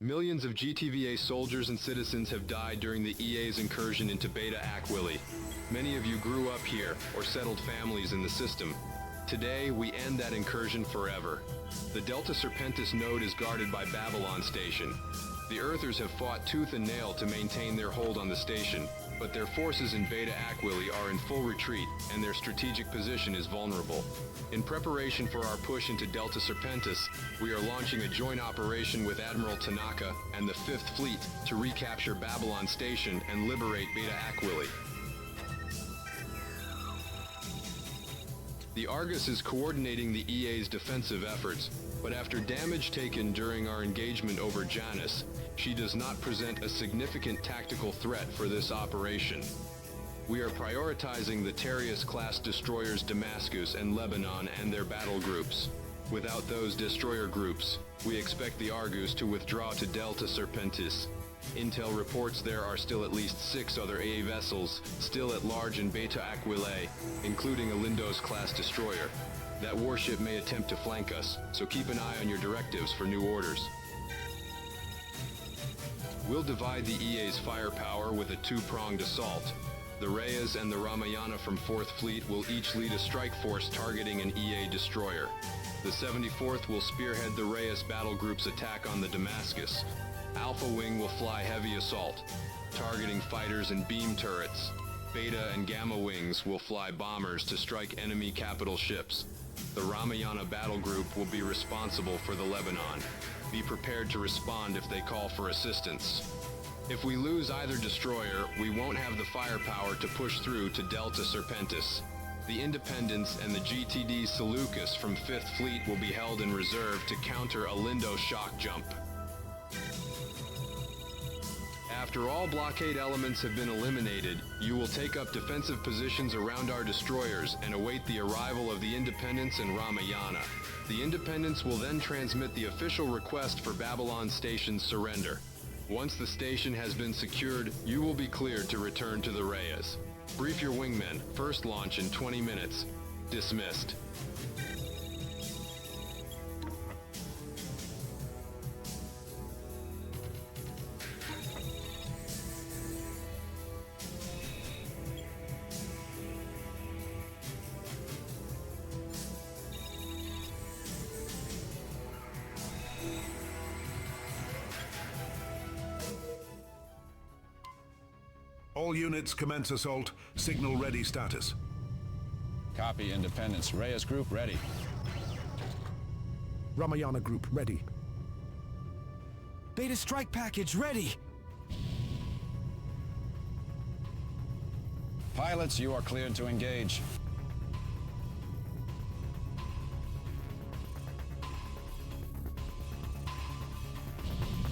Millions of GTVA soldiers and citizens have died during the EA's incursion into Beta Aquila. Many of you grew up here or settled families in the system. Today, we end that incursion forever. The Delta Serpentis node is guarded by Babylon Station. The Earthers have fought tooth and nail to maintain their hold on the station, but their forces in Beta Aquila are in full retreat, and their strategic position is vulnerable. In preparation for our push into Delta Serpentis, we are launching a joint operation with Admiral Tanaka and the 5th Fleet to recapture Babylon Station and liberate Beta Aquila. The Argus is coordinating the EA's defensive efforts, but after damage taken during our engagement over Janus, she does not present a significant tactical threat for this operation. We are prioritizing the Tereus-class destroyers Damascus and Lebanon and their battle groups. Without those destroyer groups, we expect the Argus to withdraw to Delta Serpentis. Intel reports there are still at least 6 other AA vessels still at large in Beta Aquila, including a Lindos-class destroyer. That warship may attempt to flank us, so keep an eye on your directives for new orders. We'll divide the EA's firepower with a 2-pronged assault. The Reyes and the Ramayana from 4th Fleet will each lead a strike force targeting an EA destroyer. The 74th will spearhead the Reyes battle group's attack on the Damascus. Alpha Wing will fly heavy assault, targeting fighters and beam turrets. Beta and Gamma Wings will fly bombers to strike enemy capital ships. The Ramayana battle group will be responsible for the Lebanon. Be prepared to respond if they call for assistance. If we lose either destroyer, we won't have the firepower to push through to Delta Serpentis. The Independence and the GTD Seleucus from 5th Fleet will be held in reserve to counter a Lindo shock jump. After all blockade elements have been eliminated, you will take up defensive positions around our destroyers and await the arrival of the Independence and Ramayana. The Independence will then transmit the official request for Babylon Station's surrender. Once the station has been secured, you will be cleared to return to the Reyes. Brief your wingmen. First launch in 20 minutes. Dismissed. All units commence assault. Signal ready status. Copy, Independence. Reyes Group ready. Ramayana Group ready. Beta strike package ready! Pilots, you are cleared to engage.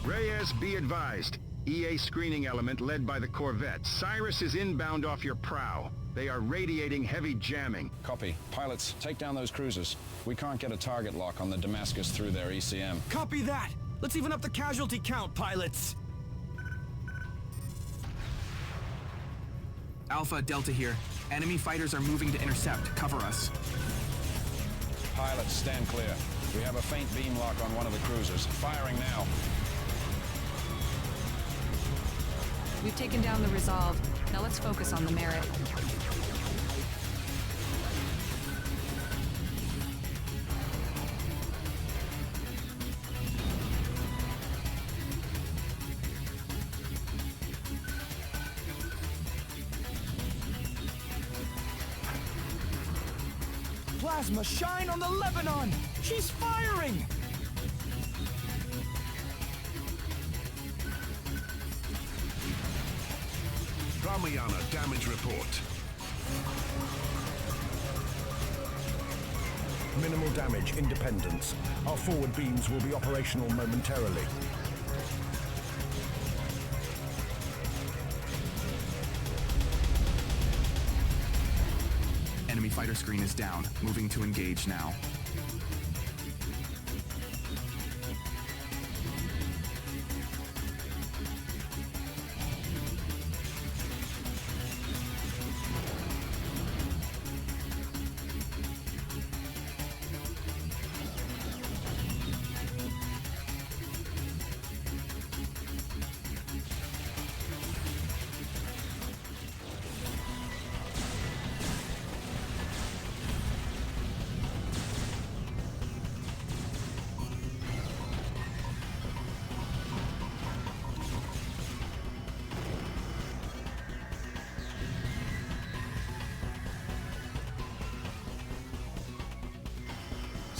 Reyes, be advised. EA screening element led by the corvette. Cyrus is inbound off your prow. They are radiating heavy jamming. Copy. Pilots, take down those cruisers. We can't get a target lock on the Damascus through their ECM. Copy that! Let's even up the casualty count, pilots! Alpha, Delta here. Enemy fighters are moving to intercept. Cover us. Pilots, stand clear. We have a faint beam lock on one of the cruisers. Firing now. We've taken down the Resolve. Now let's focus on the Merit. Plasma, shine on the Lebanon! She's firing! Ramayana damage report. Minimal damage, Independence. Our forward beams will be operational momentarily. Enemy fighter screen is down. Moving to engage now.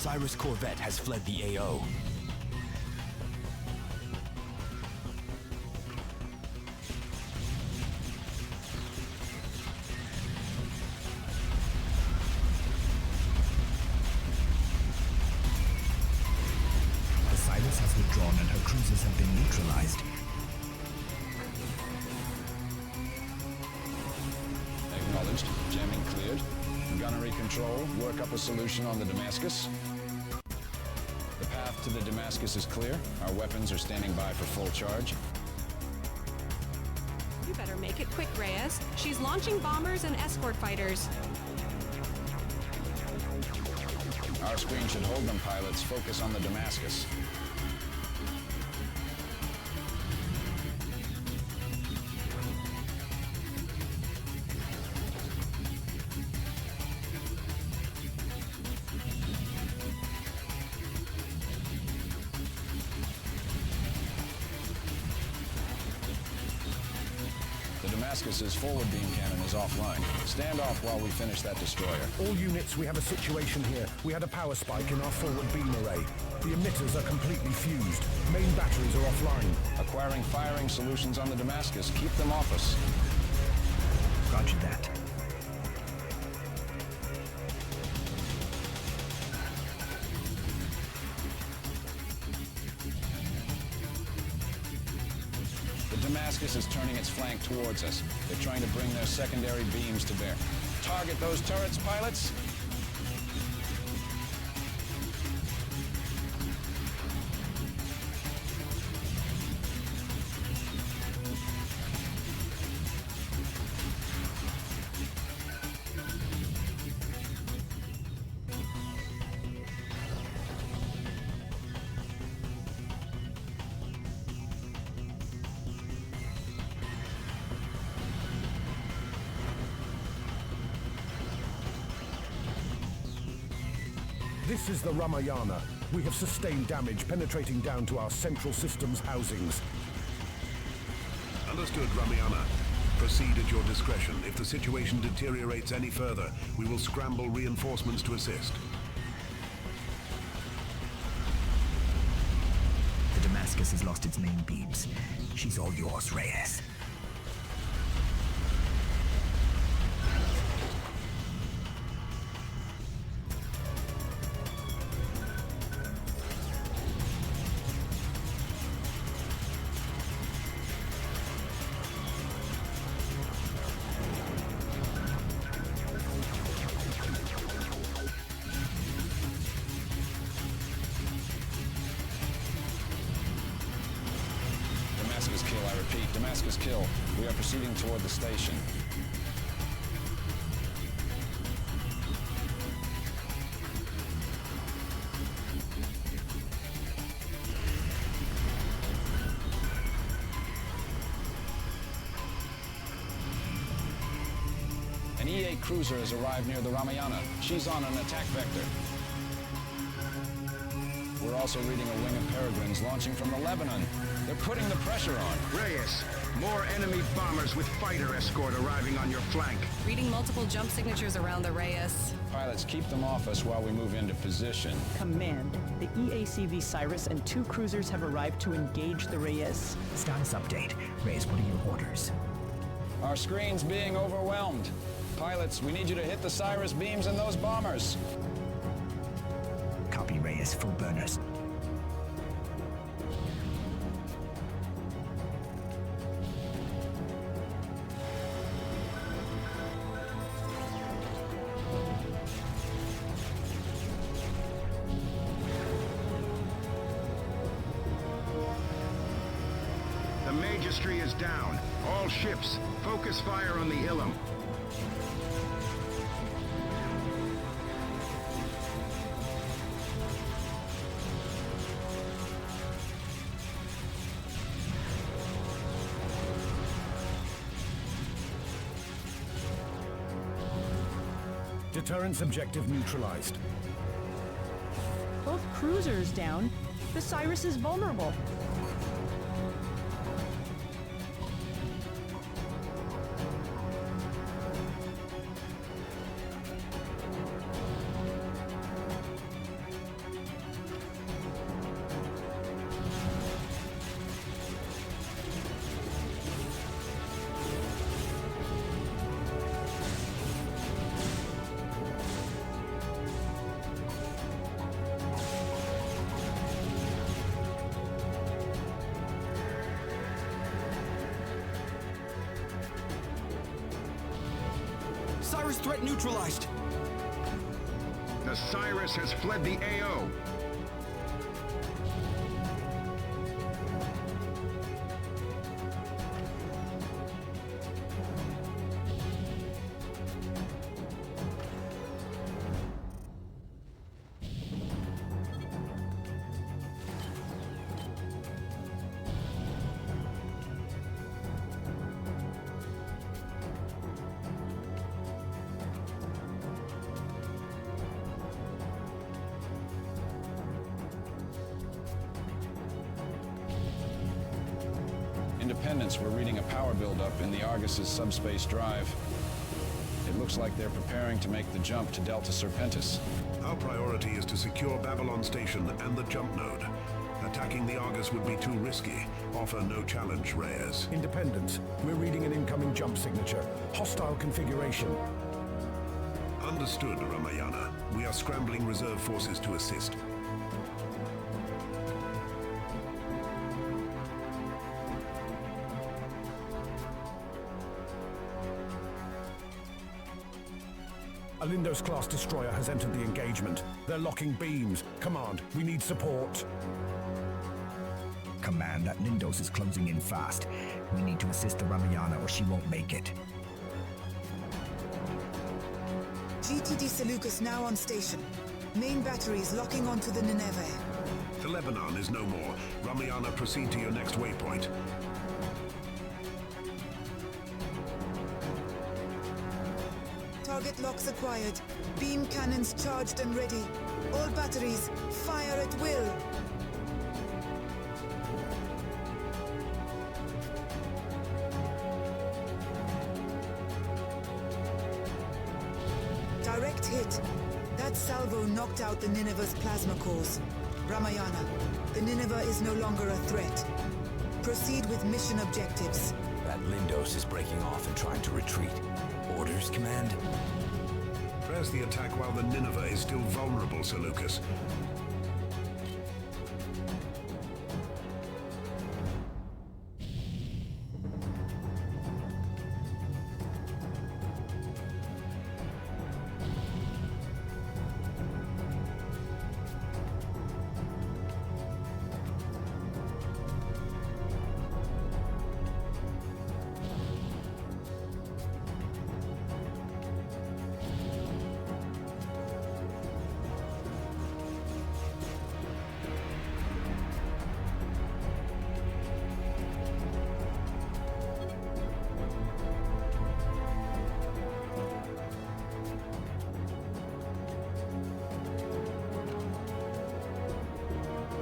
Cyrus corvette has fled the AO. The Cyrus has withdrawn and her cruisers have been neutralized. Acknowledged. Jamming cleared. Gunnery control. Work up a solution on the Damascus. The path to the Damascus is clear. Our weapons are standing by for full charge. You better make it quick, Reyes. She's launching bombers and escort fighters. Our screen should hold them, pilots. Focus on the Damascus. The Damascus's forward beam cannon is offline. Stand off while we finish that destroyer. All units, we have a situation here. We had a power spike in our forward beam array. The emitters are completely fused. Main batteries are offline. Acquiring firing solutions on the Damascus. Keep them off us. Roger that. The Damascus is turning its flank towards us. They're trying to bring their secondary beams to bear. Target those turrets, pilots! This is the Ramayana. We have sustained damage penetrating down to our central system's housings. Understood, Ramayana. Proceed at your discretion. If the situation deteriorates any further, we will scramble reinforcements to assist. The Damascus has lost its main beams. She's all yours, Reyes. Damascus kill, I repeat. Damascus kill. We are proceeding toward the station. An EA cruiser has arrived near the Ramayana. She's on an attack vector. We're also reading a wing of Peregrines launching from the Lebanon. They're putting the pressure on. Reyes, more enemy bombers with fighter escort arriving on your flank. Reading multiple jump signatures around the Reyes. Pilots, keep them off us while we move into position. Command, the EACV Cyrus and 2 cruisers have arrived to engage the Reyes. Status update. Reyes, what are your orders? Our screen's being overwhelmed. Pilots, we need you to hit the Cyrus beams and those bombers. Copy, Reyes. Full burners. The Magistry is down. All ships, focus fire on the Ilum. Deterrence objective neutralized. Both cruisers down. The Cyrus is vulnerable. Cyrus threat neutralized. The Cyrus has fled the AO. Independence, we're reading a power buildup in the Argus's subspace drive. It looks like they're preparing to make the jump to Delta Serpentis. Our priority is to secure Babylon Station and the jump node. Attacking the Argus would be too risky. Offer no challenge, Reyes. Independence, we're reading an incoming jump signature. Hostile configuration. Understood, Ramayana. We are scrambling reserve forces to assist. A Lindos-class destroyer has entered the engagement. They're locking beams. Command, we need support. Command, that Lindos is closing in fast. We need to assist the Ramayana or she won't make it. GTD Seleucus now on station. Main batteries locking onto the Nineveh. The Lebanon is no more. Ramayana, proceed to your next waypoint. Target locks acquired. Beam cannons charged and ready. All batteries, fire at will. Direct hit. That salvo knocked out the Nineveh's plasma cores. Ramayana, the Nineveh is no longer a threat. Proceed with mission objectives. That Lindos is breaking off and trying to retreat. Orders, Command? Press the attack while the Nineveh is still vulnerable, Seleucus.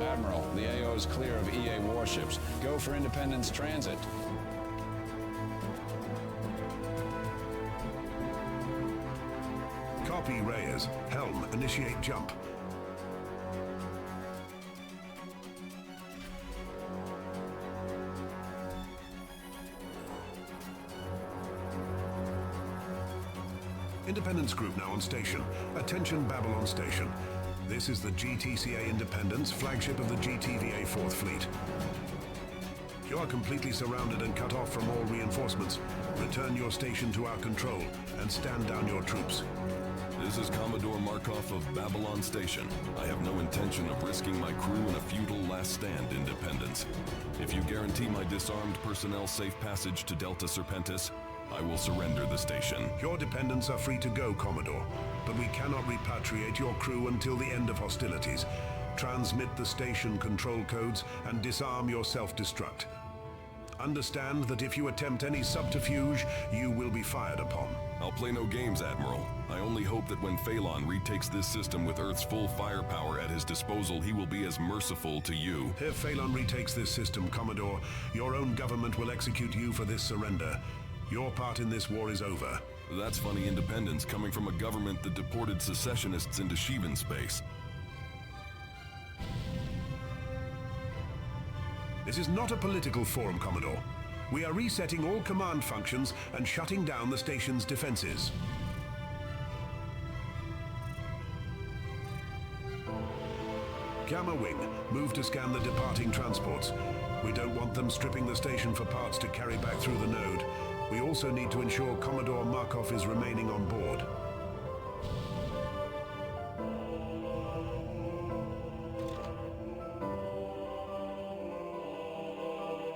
Admiral, the AO is clear of EA warships. Go for Independence transit. Copy, Reyes. Helm, initiate jump. Independence Group now on station. Attention, Babylon Station. This is the GTCA Independence, flagship of the GTVA 4th Fleet. You are completely surrounded and cut off from all reinforcements. Return your station to our control and stand down your troops. This is Commodore Markov of Babylon Station. I have no intention of risking my crew in a futile last stand, Independence. If you guarantee my disarmed personnel safe passage to Delta Serpentis, I will surrender the station. Your dependents are free to go, Commodore, but we cannot repatriate your crew until the end of hostilities. Transmit the station control codes and disarm your self-destruct. Understand that if you attempt any subterfuge, you will be fired upon. I'll play no games, Admiral. I only hope that when Phalon retakes this system with Earth's full firepower at his disposal, he will be as merciful to you. If Phalon retakes this system, Commodore, your own government will execute you for this surrender. Your part in this war is over. That's funny, Independence, coming from a government that deported secessionists into Sheevan space. This is not a political forum, Commodore. We are resetting all command functions and shutting down the station's defenses. Gamma Wing, move to scan the departing transports. We don't want them stripping the station for parts to carry back through the node. We also need to ensure Commodore Markov is remaining on board.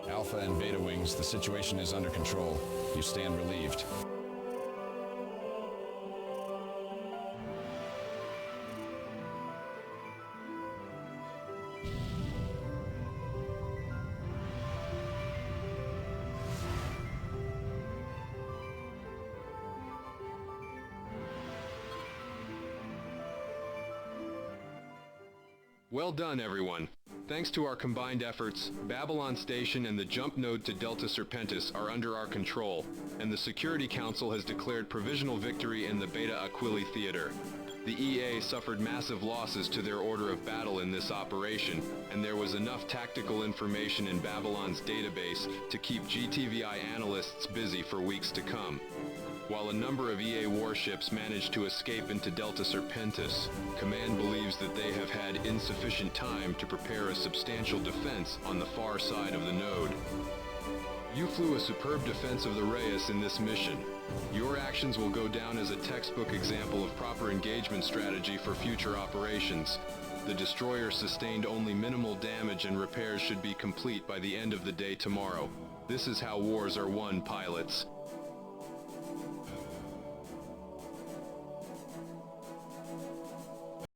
Alpha and Beta Wings, the situation is under control. You stand relieved. Well done, everyone. Thanks to our combined efforts, Babylon Station and the jump node to Delta Serpentis are under our control, and the Security Council has declared provisional victory in the Beta Aquila Theater. The EA suffered massive losses to their order of battle in this operation, and there was enough tactical information in Babylon's database to keep GTVI analysts busy for weeks to come. While a number of EA warships managed to escape into Delta Serpentis, Command believes that they have had insufficient time to prepare a substantial defense on the far side of the node. You flew a superb defense of the Reyes in this mission. Your actions will go down as a textbook example of proper engagement strategy for future operations. The destroyer sustained only minimal damage and repairs should be complete by the end of the day tomorrow. This is how wars are won, pilots.